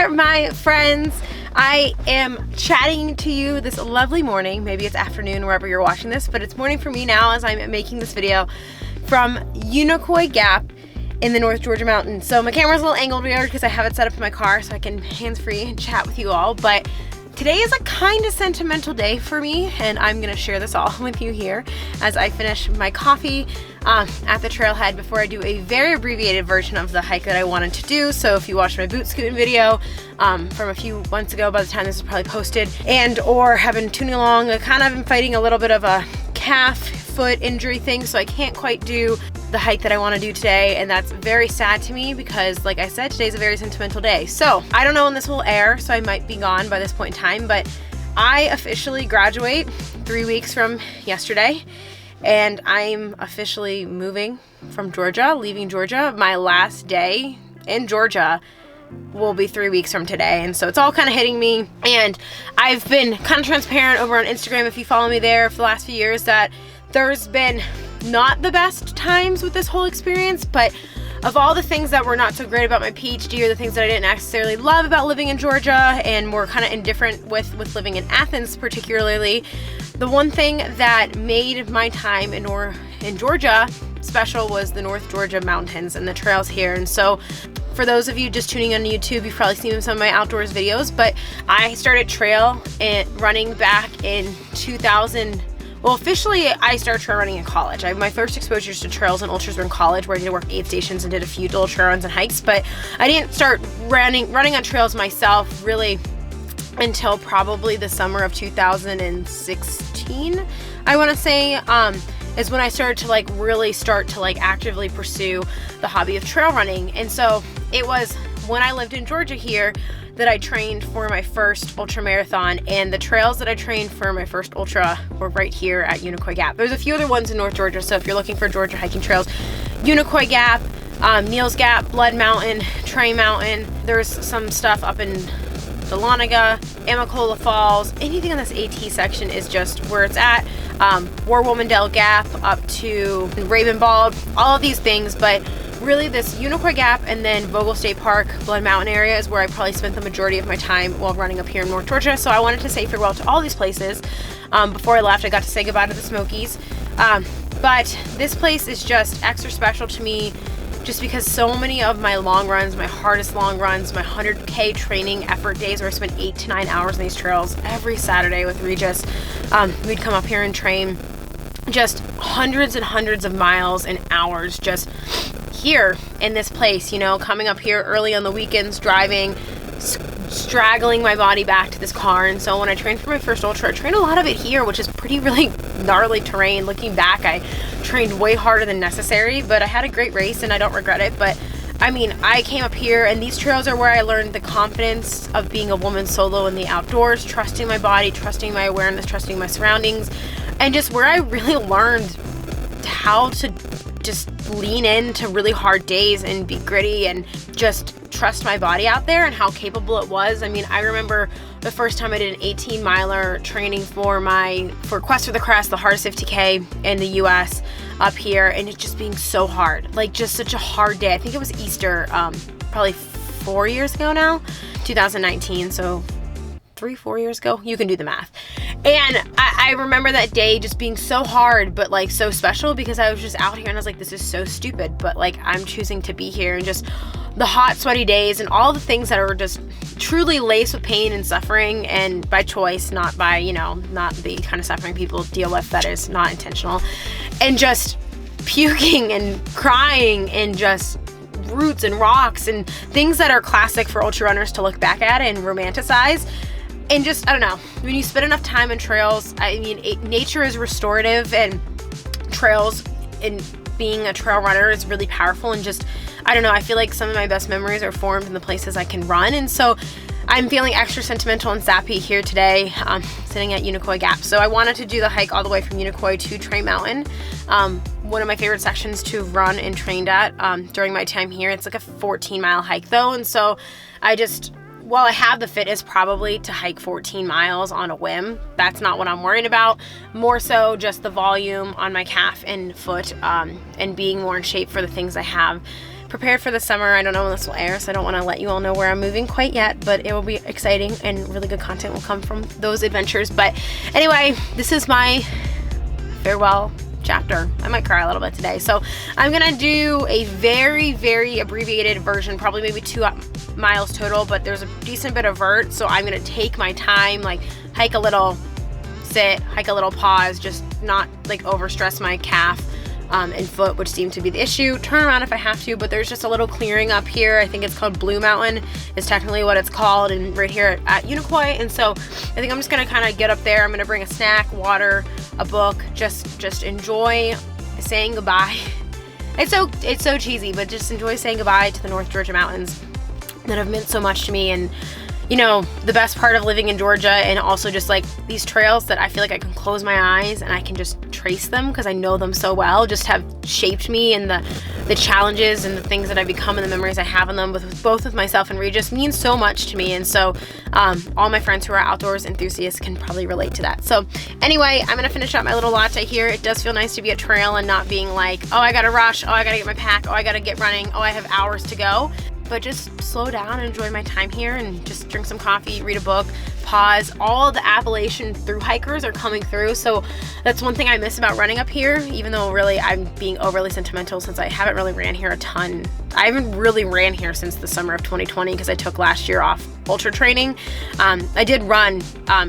there, my friends. I am chatting to you this lovely morning. Maybe it's afternoon wherever you're watching this, but it's morning for me now as I'm making this video from Unicoi Gap in the North Georgia mountains. So my camera's a little angled weird because I have it set up in my car so I can hands-free and chat with you all, but today is a kind of sentimental day for me, and I'm gonna share this all with you here as I finish my coffee at the trailhead before I do a very abbreviated version of the hike that I wanted to do. So if you watched my boot scooting video from a few months ago, by the time this is probably posted, and or have been tuning along, I kind of been fighting a little bit of a calf foot injury thing, so I can't quite do the hike that I want to do today, and that's very sad to me because, like I said, today's a very sentimental day. So I don't know when this will air, so I might be gone by this point in time, but I officially graduate 3 weeks from yesterday, and I'm officially moving from Georgia, leaving Georgia. My last day in Georgia will be 3 weeks from today, and so it's all kind of hitting me. And I've been kind of transparent over on Instagram, if you follow me there, for the last few years, that there's been not the best times with this whole experience, but of all the things that were not so great about my PhD, or the things that I didn't necessarily love about living in Georgia and were kind of indifferent with living in Athens particularly, the one thing that made my time in Georgia special was the North Georgia mountains and the trails here. And so for those of you just tuning on YouTube, you've probably seen some of my outdoors videos, but I started trail and running back in 2000. Well, officially, I started trail running in college. My first exposures to trails and ultras were in college, where I did work aid stations and did a few little trail runs and hikes, but I didn't start running on trails myself really until probably the summer of 2016, I want to say, is when I started to really start to actively pursue the hobby of trail running. And so it was when I lived in Georgia here that I trained for my first ultra marathon, and the trails that I trained for my first ultra were right here at Unicoi Gap. There's a few other ones in North Georgia, so if you're looking for Georgia hiking trails, Unicoi Gap, Neal's Gap, Blood Mountain, Train Mountain. There's some stuff up in Dahlonega, Amacola Falls. Anything in this AT section is just where it's at. War Womandale Gap up to Ravenbald, all of these things, but really this Unicoi Gap and then Vogel State Park, Blood Mountain area is where I probably spent the majority of my time while running up here in North Georgia. So I wanted to say farewell to all these places. Before I left, I got to say goodbye to the Smokies. But this place is just extra special to me just because so many of my long runs, my hardest long runs, my 100K training effort days where I spent 8 to 9 hours on these trails every Saturday with Regis, we'd come up here and train just hundreds and hundreds of miles and hours just here in this place, coming up here early on the weekends, driving, straggling my body back to this car. And so when I trained for my first ultra, I trained a lot of it here, which is really gnarly terrain. Looking back, I trained way harder than necessary, but I had a great race and I don't regret it. But I mean, I came up here, and these trails are where I learned the confidence of being a woman solo in the outdoors, trusting my body, trusting my awareness, trusting my surroundings, and just where I really learned how to just lean into really hard days and be gritty and just trust my body out there and how capable it was. I mean, I remember the first time I did an 18-miler training for Quest for the Crest, the hardest 50K in the US up here, and it just being so hard, just such a hard day. I think it was Easter, probably 4 years ago now, 2019, so 3-4 years ago, you can do the math. And I remember that day just being so hard, but so special, because I was just out here and I was like, this is so stupid, but I'm choosing to be here. And just the hot, sweaty days and all the things that are just truly laced with pain and suffering, and by choice, not by, not the kind of suffering people deal with that is not intentional, and just puking and crying and just roots and rocks and things that are classic for ultra runners to look back at and romanticize. And just, I don't know, when you spend enough time in trails, I mean, nature is restorative, and trails and being a trail runner is really powerful. And just, I don't know, I feel like some of my best memories are formed in the places I can run. And so I'm feeling extra sentimental and sappy here today, sitting at Unicoi Gap. So I wanted to do the hike all the way from Unicoi to Train Mountain. One of my favorite sections to run and trained at during my time here. It's like a 14-mile hike though. And so while I have the fitness probably to hike 14 miles on a whim, that's not what I'm worried about. More so just the volume on my calf and foot, and being more in shape for the things I have prepared for the summer. I don't know when this will air, so I don't want to let you all know where I'm moving quite yet, but it will be exciting and really good content will come from those adventures. But anyway, this is my farewell chapter. I might cry a little bit today. So I'm gonna do a very, very abbreviated version, probably maybe 2 miles total, but there's a decent bit of vert, so I'm gonna take my time, like hike a little, sit, hike a little, pause, just not like overstress my calf and foot, which seemed to be the issue. Turn around if I have to, but there's just a little clearing up here. I think it's called Blue Mountain is technically what it's called, and right here at Unicoi. And so I think I'm just gonna kind of get up there. I'm gonna bring a snack, water, a book, just enjoy saying goodbye. It's so cheesy, but just enjoy saying goodbye to the North Georgia mountains that have meant so much to me. And you know, the best part of living in Georgia, and also just like these trails that I feel like I can close my eyes and I can just trace them because I know them so well, just have shaped me, and the challenges and the things that I become and the memories I have in them both with myself and Regis means so much to me. And so all my friends who are outdoors enthusiasts can probably relate to that. So anyway, I'm gonna finish up my little latte here. It does feel nice to be at trail and not being like, oh, I gotta rush, oh, I gotta get my pack, oh, I gotta get running, oh, I have hours to go. But just slow down and enjoy my time here and just drink some coffee, read a book, pause. All the Appalachian thru hikers are coming through, so that's one thing I miss about running up here, even though really I'm being overly sentimental since I haven't really ran here a ton. I haven't really ran here since the summer of 2020 because I took last year off ultra training. I did run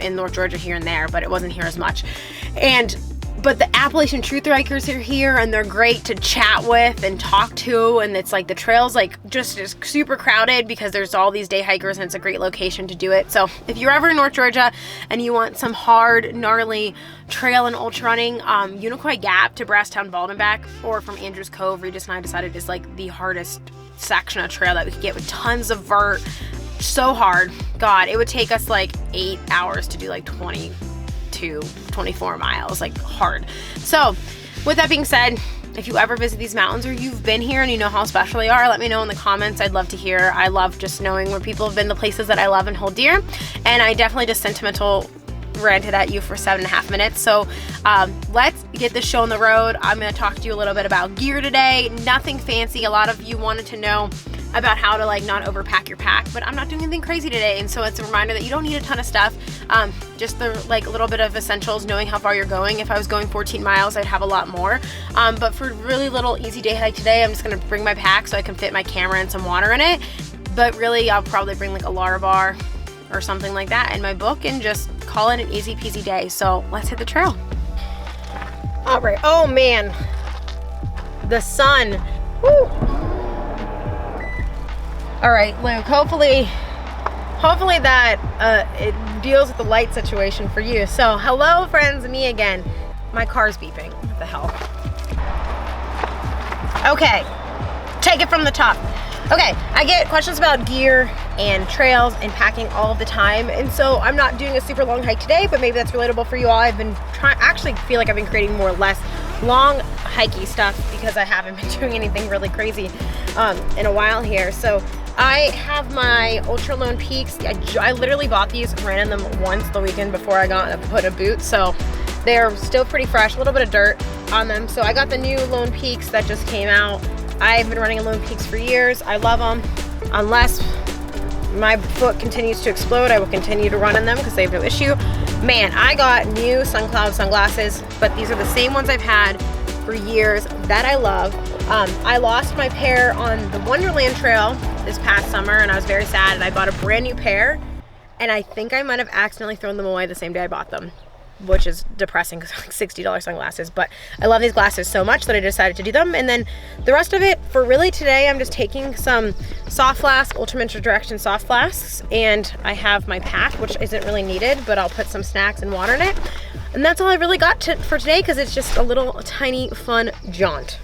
in North Georgia here and there, but it wasn't here as much. But the Appalachian Truth Hikers are here, and they're great to chat with and talk to, and it's like the trails like just is super crowded because there's all these day hikers, and it's a great location to do it. So if you're ever in North Georgia and you want some hard, gnarly trail and ultra running, Unicoi Gap to Brasstown Baldwin back, or from Andrews Cove, Regis and I decided is like the hardest section of trail that we could get with tons of vert. So hard. God, it would take us like 8 hours to do like 24 miles, like hard. So with that being said, if you ever visit these mountains or you've been here and you know how special they are, let me know in the comments. I'd love to hear. I love just knowing where people have been, the places that I love and hold dear. And I definitely just sentimental ranted at you for 7.5 minutes. So let's get this show on the road. I'm going to talk to you a little bit about gear today. Nothing fancy. A lot of you wanted to know about how to like not overpack your pack, but I'm not doing anything crazy today. And so it's a reminder that you don't need a ton of stuff. Just the like a little bit of essentials, knowing how far you're going. If I was going 14 miles, I'd have a lot more. But for really little easy day hike today, I'm just gonna bring my pack so I can fit my camera and some water in it. But really, I'll probably bring like a Lara bar or something like that in my book and just call it an easy peasy day. So let's hit the trail. All right, oh man, the sun. Woo. All right, Luke, hopefully that it deals with the light situation for you. So hello friends, me again. My car's beeping, what the hell? Okay, take it from the top. Okay, I get questions about gear and trails and packing all of the time. And so I'm not doing a super long hike today, but maybe that's relatable for you all. I've been actually feel like I've been creating more or less long hikey stuff because I haven't been doing anything really crazy in a while here. So I have my Ultra Lone Peaks. I literally bought these, ran in them once the weekend before I got put a boot. So they're still pretty fresh, a little bit of dirt on them. So I got the new Lone Peaks that just came out. I've been running in Lone Peaks for years. I love them. Unless my foot continues to explode, I will continue to run in them because they have no issue. Man, I got new SunCloud sunglasses, but these are the same ones I've had for years that I love. I lost my pair on the Wonderland Trail this past summer, and I was very sad, and I bought a brand new pair, and I think I might have accidentally thrown them away the same day I bought them, which is depressing because they're like $60 sunglasses. But I love these glasses so much that I decided to do them. And then the rest of it for really today, I'm just taking some soft flask, Ultraminter Direction soft flasks, and I have my pack, which isn't really needed, but I'll put some snacks and water in it. And that's all I really got for today because it's just a little tiny fun jaunt.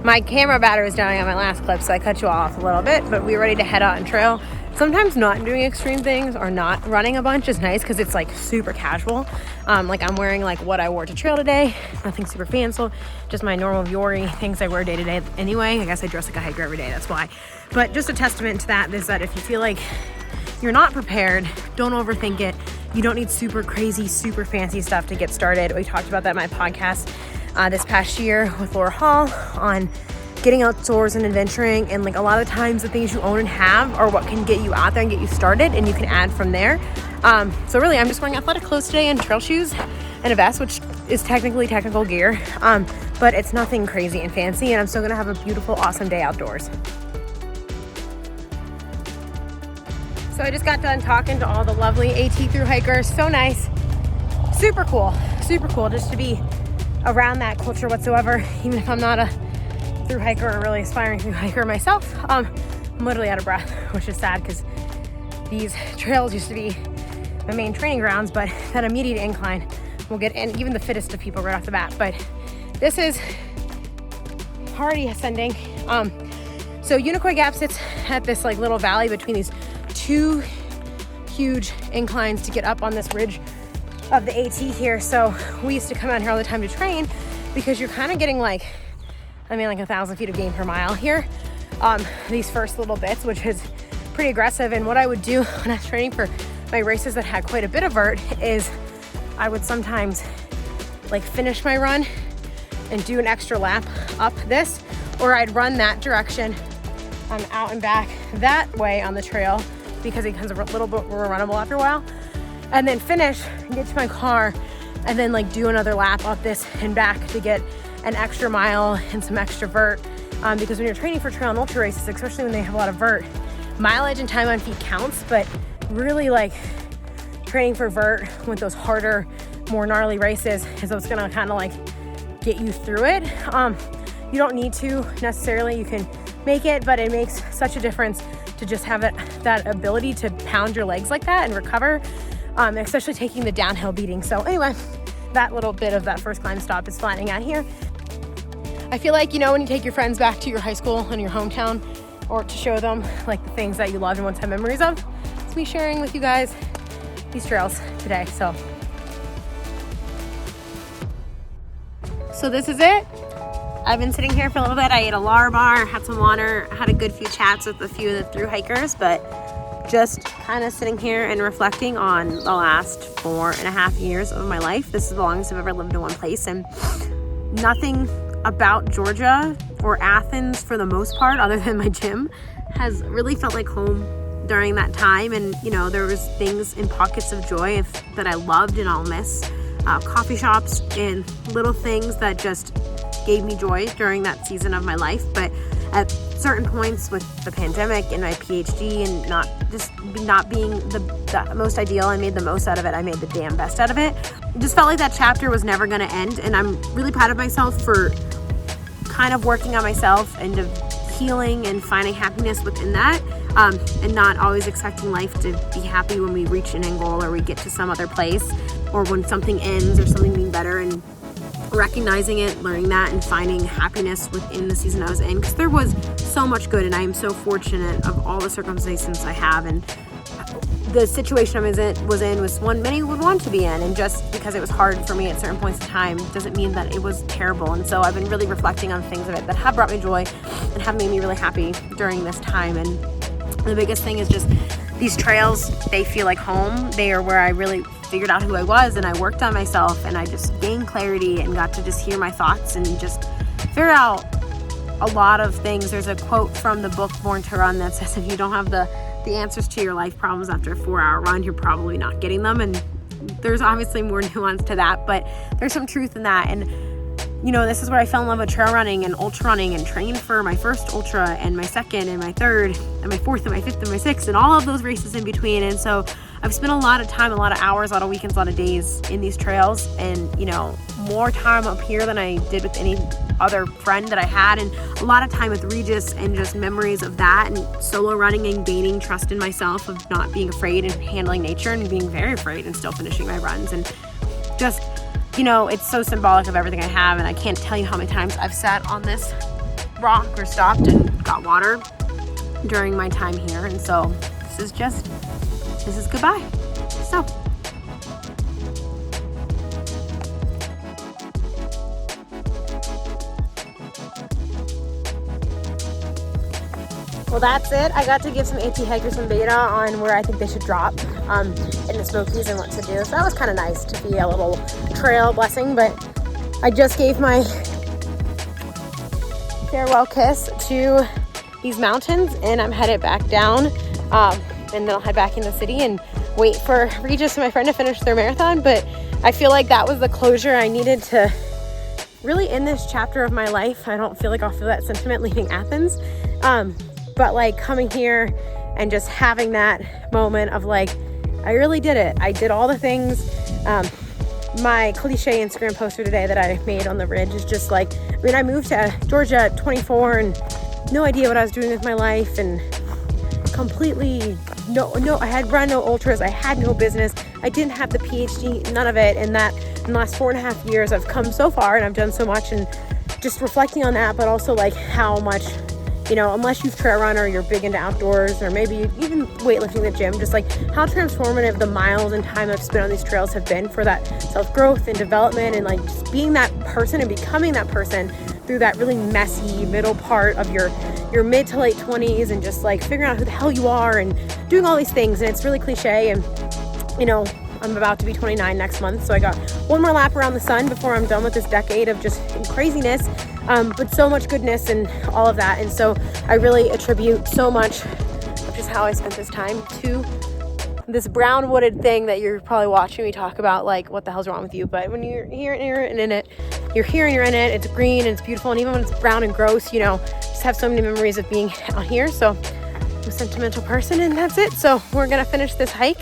My camera battery was dying on my last clip, so I cut you off a little bit, but we're ready to head out and trail. Sometimes not doing extreme things or not running a bunch is nice because it's like super casual. Like I'm wearing like what I wore to trail today, nothing super fanciful, just my normal Viore things I wear day to day anyway. I guess I dress like a hiker every day, that's why. But just a testament to that is that if you feel like you're not prepared, don't overthink it. You don't need super crazy, super fancy stuff to get started. We talked about that in my podcast this past year with Laura Hall on getting outdoors and adventuring, and like a lot of times the things you own and have are what can get you out there and get you started, and you can add from there. So really I'm just wearing athletic clothes today and trail shoes and a vest, which is technically technical gear, but it's nothing crazy and fancy, and I'm still gonna have a beautiful, awesome day outdoors. So I just got done talking to all the lovely AT thru hikers. So nice, super cool just to be around that culture whatsoever, even if I'm not a thru hiker or really aspiring thru hiker myself. I'm literally out of breath, which is sad because these trails used to be my main training grounds, but that immediate incline will get in even the fittest of people right off the bat. But this is hardy ascending. So Unicoi Gap sits at this like little valley between these two huge inclines to get up on this ridge of the AT here. So we used to come out here all the time to train because you're kind of getting like 1,000 feet of gain per mile here. These first little bits, which is pretty aggressive. And what I would do when I was training for my races that had quite a bit of vert is I would sometimes like finish my run and do an extra lap up this, or I'd run that direction out and back that way on the trail because it becomes a little bit more runnable after a while, and then finish and get to my car and then like do another lap up this and back to get an extra mile and some extra vert, because when you're training for trail and ultra races, especially when they have a lot of vert, mileage and time on feet counts, but really like training for vert with those harder, more gnarly races is what's gonna kind of like get you through it. You don't need to necessarily, you can make it, but it makes such a difference to just have that ability to pound your legs like that and recover, especially taking the downhill beating. So anyway, that little bit of that first climb stop is flattening out here. I feel like, when you take your friends back to your high school and your hometown, or to show them like the things that you loved and want to have memories of, it's me sharing with you guys these trails today. So this is it. I've been sitting here for a little bit. I ate a Lar bar, had some water, had a good few chats with a few of the thru hikers, but just kind of sitting here and reflecting on the last 4.5 years of my life. This is the longest I've ever lived in one place, and nothing about Georgia or Athens for the most part, other than my gym, has really felt like home during that time. And there was things in pockets of joy that I loved and I'll miss. Coffee shops and little things that just gave me joy during that season of my life. But at certain points with the pandemic and my PhD and not being the most ideal, I made the most out of it. I made the damn best out of it. It just felt like that chapter was never going to end, and I'm really proud of myself for kind of working on myself and healing and finding happiness within that, and not always expecting life to be happy when we reach an end goal or we get to some other place, or when something ends or something being better, and recognizing it, learning that, and finding happiness within the season I was in, because there was so much good, and I am so fortunate of all the circumstances I have, and the situation I was one many would want to be in, and just because it was hard for me at certain points in time doesn't mean that it was terrible. And so I've been really reflecting on things of it that have brought me joy and have made me really happy during this time. And the biggest thing is just these trails, they feel like home. They are where I really figured out who I was, and I worked on myself, and I just gained clarity and got to just hear my thoughts and just figure out a lot of things. There's a quote from the book Born to Run that says, if you don't have the answers to your life problems after a 4-hour run, you're probably not getting them. And there's obviously more nuance to that, but there's some truth in that. And this is where I fell in love with trail running and ultra running, and trained for my first ultra and my second and my third and my fourth and my fifth and my sixth and all of those races in between. And so I've spent a lot of time, a lot of hours, a lot of weekends, a lot of days in these trails, and more time up here than I did with any other friend that I had, and a lot of time with Regis, and just memories of that, and solo running and gaining trust in myself of not being afraid and handling nature, and being very afraid and still finishing my runs. And just it's so symbolic of everything I have, and I can't tell you how many times I've sat on this rock or stopped and got water during my time here. And so this is goodbye. So well, that's it. I got to give some AT hikers some beta on where I think they should drop in the Smokies and what to do. So that was kind of nice to be a little trail blessing. But I just gave my farewell kiss to these mountains, and I'm headed back down, and then I'll head back into the city and wait for Regis and my friend to finish their marathon. But I feel like that was the closure I needed to really end this chapter of my life. I don't feel like I'll feel that sentiment leaving Athens, but like coming here and just having that moment of like, I really did it. I did all the things. My cliche Instagram poster today that I made on the ridge is just like, I mean, I moved to Georgia at 24 and no idea what I was doing with my life, and completely I had run no ultras, I had no business, I didn't have the PhD, none of it. And that in the last 4.5 years I've come so far and I've done so much, and just reflecting on that, but also like how much, you know, unless you've trail run or you're big into outdoors, or maybe even weightlifting at the gym, just like how transformative the miles and time I've spent on these trails have been for that self-growth and development, and like just being that person and becoming that person through that really messy middle part of your mid to late 20s, and just like figuring out who the hell you are and doing all these things. And it's really cliche, and you know, I'm about to be 29 next month, so I got one more lap around the sun before I'm done with this decade of just craziness, but so much goodness and all of that. And so I really attribute so much of just how I spent this time to this brown wooded thing that you're probably watching me talk about, like what the hell's wrong with you. But when you're here and you're in it, it's green and it's beautiful, and even when it's brown and gross, you know, just have so many memories of being out here. So I'm a sentimental person, and that's it. So we're gonna finish this hike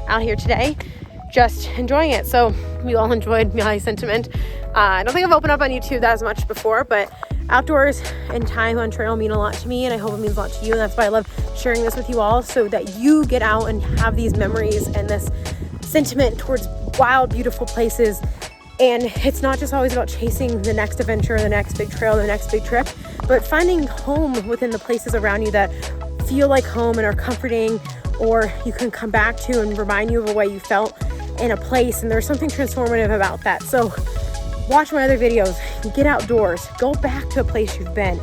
out here today, just enjoying it. So you all enjoyed my sentiment. I don't think I've opened up on YouTube that as much before, but outdoors and time on trail mean a lot to me, and I hope it means a lot to you. And that's why I love sharing this with you all, so that you get out and have these memories and this sentiment towards wild, beautiful places. And it's not just always about chasing the next adventure, the next big trail, the next big trip, but finding home within the places around you that feel like home and are comforting, or you can come back to and remind you of a way you felt in a place. And there's something transformative about that. So watch my other videos, get outdoors, go back to a place you've been,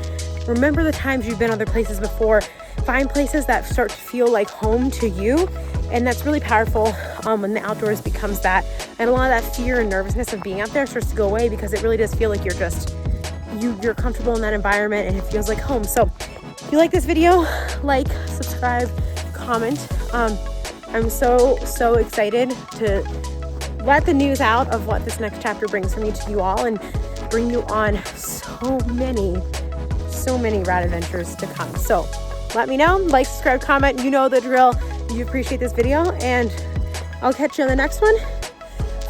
remember the times you've been other places before, find places that start to feel like home to you. And that's really powerful when the outdoors becomes that, and a lot of that fear and nervousness of being out there starts to go away, because it really does feel like you're comfortable in that environment, and it feels like home. So if you like this video, like, subscribe, comment. I'm so excited to let the news out of what this next chapter brings for me to you all, and bring you on so many rad adventures to come. So let me know, like, subscribe, comment, you know the drill. You appreciate this video, and I'll catch you on the next one.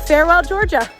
Farewell, Georgia.